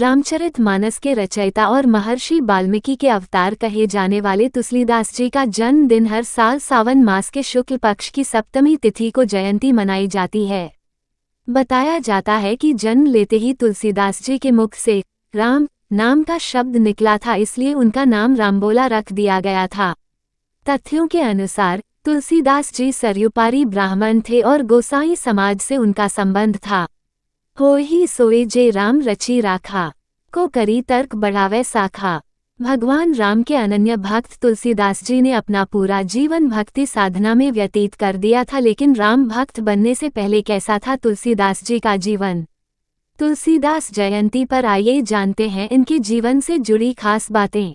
रामचरितमानस के रचयिता और महर्षि वाल्मीकि के अवतार कहे जाने वाले तुलसीदास जी का जन्मदिन हर साल सावन मास के शुक्ल पक्ष की सप्तमी तिथि को जयंती मनाई जाती है। बताया जाता है कि जन्म लेते ही तुलसीदास जी के मुख से राम नाम का शब्द निकला था, इसलिए उनका नाम रामबोला रख दिया गया था। तथ्यों के अनुसार तुलसीदास जी सरयुपारी ब्राह्मण थे और गोसाई समाज से उनका संबंध था। होई सोए जे राम रची राखा, को करी तर्क बढ़ावे साखा। भगवान राम के अनन्य भक्त तुलसीदास जी ने अपना पूरा जीवन भक्ति साधना में व्यतीत कर दिया था, लेकिन राम भक्त बनने से पहले कैसा था तुलसीदास जी का जीवन? तुलसीदास जयंती पर आइए जानते हैं इनके जीवन से जुड़ी खास बातें।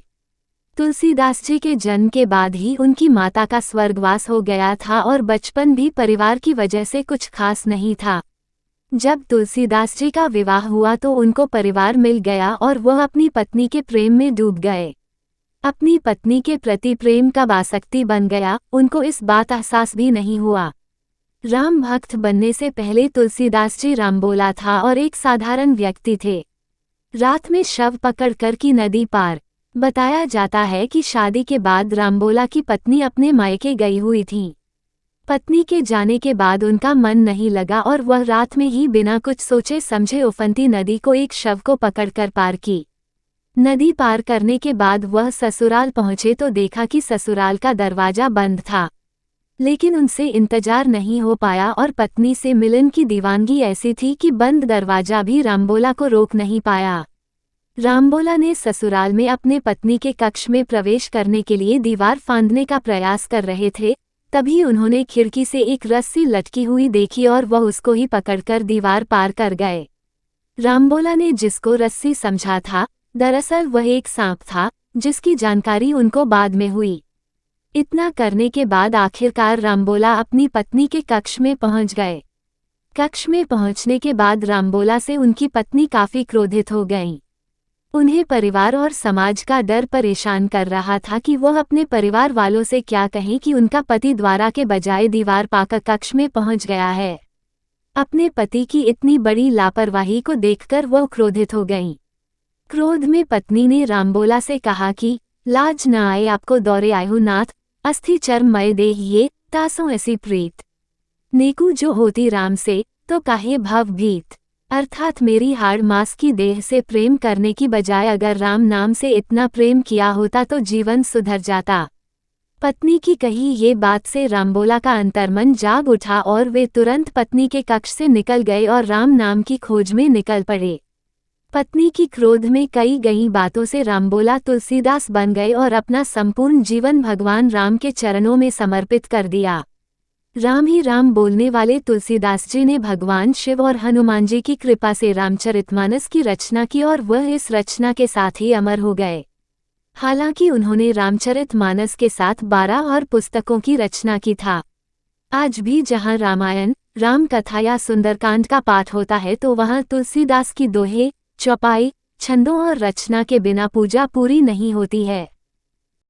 तुलसीदास जी के जन्म के बाद ही उनकी माता का स्वर्गवास हो गया था और बचपन भी परिवार की वजह से कुछ खास नहीं था। जब तुलसीदास जी का विवाह हुआ तो उनको परिवार मिल गया और वह अपनी पत्नी के प्रेम में डूब गए। अपनी पत्नी के प्रति प्रेम कब आसक्ति बन गया, उनको इस बात एहसास भी नहीं हुआ। राम भक्त बनने से पहले तुलसीदास जी रामबोला था और एक साधारण व्यक्ति थे। रात में शव पकड़कर की नदी पार। बताया जाता है कि शादी के बाद रामबोला की पत्नी अपने मायके गई हुई थी। पत्नी के जाने के बाद उनका मन नहीं लगा और वह रात में ही बिना कुछ सोचे समझे उफनती नदी को एक शव को पकड़कर पार की। नदी पार करने के बाद वह ससुराल पहुंचे तो देखा कि ससुराल का दरवाजा बंद था, लेकिन उनसे इंतजार नहीं हो पाया और पत्नी से मिलन की दीवानगी ऐसी थी कि बंद दरवाजा भी रामबोला को रोक नहीं पाया। रामबोला ने ससुराल में अपने पत्नी के कक्ष में प्रवेश करने के लिए दीवार फांदने का प्रयास कर रहे थे, तभी उन्होंने खिड़की से एक रस्सी लटकी हुई देखी और वह उसको ही पकड़कर दीवार पार कर गए। रामबोला ने जिसको रस्सी समझा था, दरअसल वह एक सांप था, जिसकी जानकारी उनको बाद में हुई। इतना करने के बाद आखिरकार रामबोला अपनी पत्नी के कक्ष में पहुंच गए। कक्ष में पहुंचने के बाद रामबोला से उनकी पत्नी काफी क्रोधित हो गईं। उन्हें परिवार और समाज का डर परेशान कर रहा था कि वह अपने परिवार वालों से क्या कहें कि उनका पति द्वारा के बजाय दीवार पाकर कक्ष में पहुंच गया है। अपने पति की इतनी बड़ी लापरवाही को देखकर वह क्रोधित हो गईं। क्रोध में पत्नी ने रामबोला से कहा कि लाज न आए आपको दौरे आयु नाथ, अस्थि चर्म मय देह ये तासों ऐसी प्रीत। नेकू जो होती राम से तो काहे भव भीत। अर्थात मेरी हाड़ मास की देह से प्रेम करने की बजाय अगर राम नाम से इतना प्रेम किया होता तो जीवन सुधर जाता। पत्नी की कही ये बात से रामबोला का अंतर्मन जाग उठा और वे तुरंत पत्नी के कक्ष से निकल गए और राम नाम की खोज में निकल पड़े। पत्नी की क्रोध में कई गई बातों से रामबोला तुलसीदास बन गए और अपना संपूर्ण जीवन भगवान राम के चरणों में समर्पित कर दिया। राम ही राम बोलने वाले तुलसीदास जी ने भगवान शिव और हनुमान जी की कृपा से रामचरितमानस की रचना की और वह इस रचना के साथ ही अमर हो गए। हालांकि उन्होंने रामचरितमानस के साथ 12 और पुस्तकों की रचना की था। आज भी जहां रामायण, राम कथा या सुंदरकांड का पाठ होता है तो वहां तुलसीदास की दोहे, चौपाई, छंदों और रचना के बिना पूजा पूरी नहीं होती है।